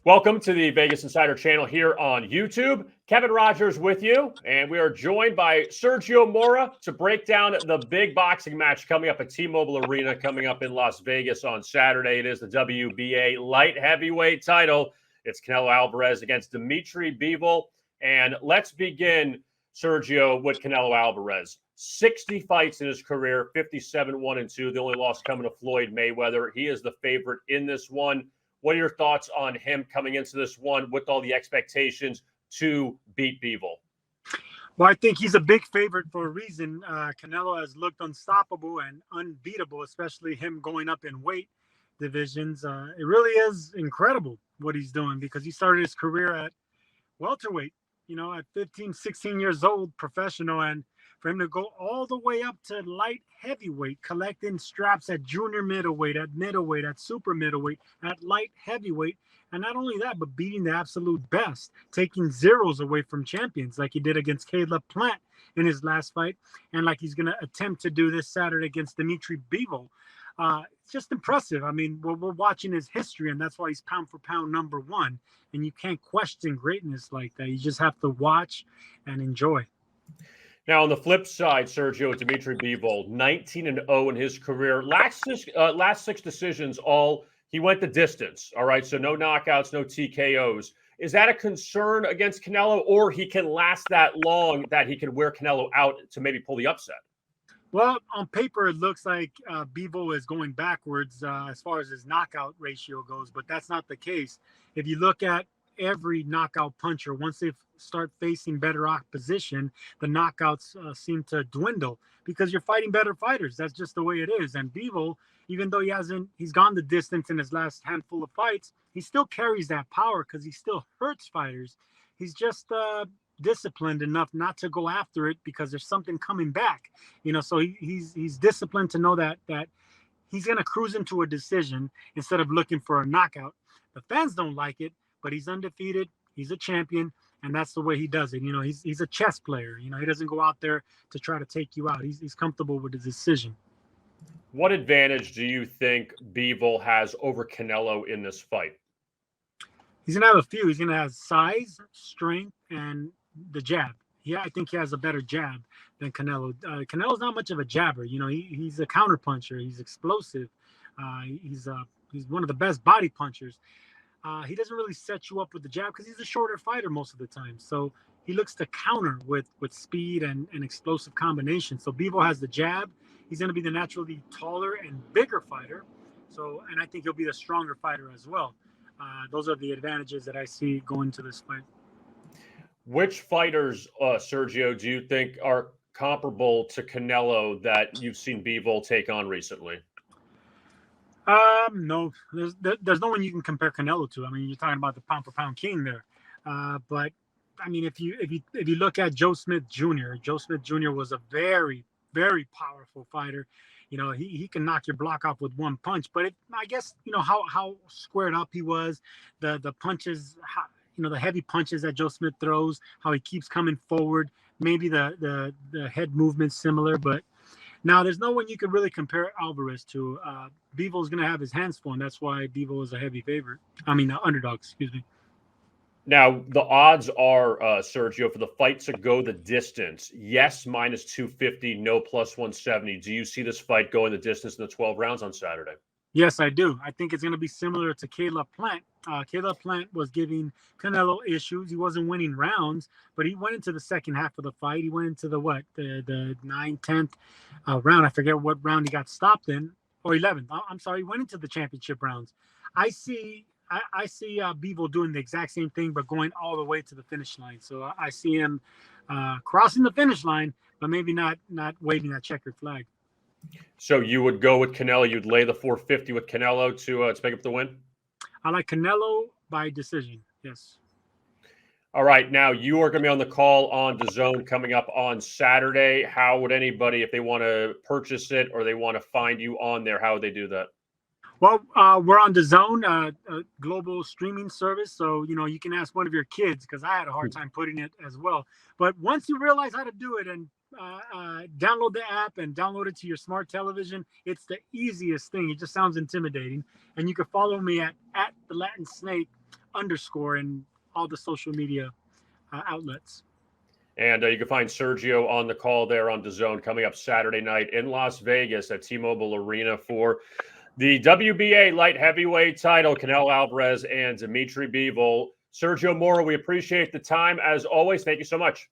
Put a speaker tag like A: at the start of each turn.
A: Welcome to the Vegas Insider channel here on YouTube. Kevin Rogers with you, and we are joined by Sergio Mora to break down the big boxing match coming up at T-Mobile Arena, coming up in Las Vegas on Saturday. It is the WBA light heavyweight title. It's Canelo Alvarez against Dmitry Bivol. And let's begin, Sergio, with Canelo Alvarez. 60 fights in his career, 57 1-2. The only loss coming to Floyd Mayweather. He is the favorite in this one. What are your thoughts on him coming into this one with all the expectations to beat Bivol?
B: Well, I think he's a big favorite for a reason. Canelo has looked unstoppable and unbeatable, especially him going up in weight divisions. It really is incredible what he's doing because he started his career at welterweight, at 15, 16 years old, professional. And for him to go all the way up to light heavyweight, collecting straps at junior middleweight, at middleweight, at super middleweight, at light heavyweight. And not only that, but beating the absolute best, taking zeros away from champions like he did against Caleb Plant in his last fight. And like he's going to attempt to do this Saturday against Dmitry Bivol. It's just impressive. I mean, we're watching his history, and that's why he's pound for pound #1. And you can't question greatness like that. You just have to watch and enjoy.
A: Now, on the flip side, Sergio, Dmitry Bivol, 19-0 in his career. Last six decisions, he went the distance. All right, so no knockouts, no TKOs. Is that a concern against Canelo, or he can last that long that he can wear Canelo out to maybe pull the upset?
B: Well, on paper, it looks like Bivol is going backwards as far as his knockout ratio goes, but that's not the case. If you look at every knockout puncher, once they start facing better opposition, the knockouts seem to dwindle because you're fighting better fighters. That's just the way it is. And Bivol, even though he's gone the distance in his last handful of fights, he still carries that power because he still hurts fighters. He's just disciplined enough not to go after it because there's something coming back. So he's disciplined to know that he's going to cruise into a decision instead of looking for a knockout. The fans don't like it, but he's undefeated. He's a champion, and that's the way he does it. He's a chess player. He doesn't go out there to try to take you out. He's comfortable with his decision.
A: What advantage do you think Bivol has over Canelo in this fight?
B: He's going to have a few. He's going to have size, strength, and the jab. Yeah, I think he has a better jab than Canelo. Canelo's not much of a jabber. He's a counterpuncher. He's explosive. He's one of the best body punchers. He doesn't really set you up with the jab because he's a shorter fighter most of the time. So he looks to counter with speed and explosive combinations. So Bivol has the jab. He's going to be the naturally taller and bigger fighter. And I think he'll be the stronger fighter as well. Those are the advantages that I see going to this fight.
A: Which fighters, Sergio, do you think are comparable to Canelo that you've seen Bivol take on recently?
B: No, there's no one you can compare Canelo to. I mean, you're talking about the pound for pound king there. But I mean, if you look at Joe Smith Jr., Joe Smith Jr. was a very, very powerful fighter. He can knock your block off with one punch. But I guess how squared up he was, the punches, the heavy punches that Joe Smith throws, how he keeps coming forward. Maybe the head movement's similar, but. Now, there's no one you could really compare Alvarez to. Bivol is going to have his hands full, and that's why Bivol is a heavy favorite. Underdog, excuse me.
A: Now, the odds are, Sergio, for the fight to go the distance, yes, -250, no, +170. Do you see this fight going the distance in the 12 rounds on Saturday?
B: Yes, I do. I think it's going to be similar to Caleb Plant. Caleb Plant was giving Canelo issues. He wasn't winning rounds, but he went into the second half of the fight. He went into the 9th, 10th round. I forget what round he got stopped in, or 11th. I'm sorry. He went into the championship rounds. I see Bivol doing the exact same thing, but going all the way to the finish line. So I see him crossing the finish line, but maybe not waving that checkered flag.
A: So you would go with Canelo. You'd lay the 450 with Canelo to pick up the win?
B: I like Canelo by decision, yes.
A: All right. Now, you are going to be on the call on DAZN coming up on Saturday. How would anybody, if they want to purchase it or they want to find you on there, how would they do that?
B: Well, we're on DAZN, a global streaming service. So, you can ask one of your kids because I had a hard time putting it as well. But once you realize how to do it and download the app and download it to your smart television. It's the easiest thing. It just sounds intimidating. And you can follow me at the Latin Snake _ in all the social media outlets.
A: And you can find Sergio on the call there on DAZN coming up Saturday night in Las Vegas at T-Mobile Arena for the WBA light heavyweight title, Canelo Alvarez and Dmitry Bivol. Sergio Mora, we appreciate the time as always. Thank you so much.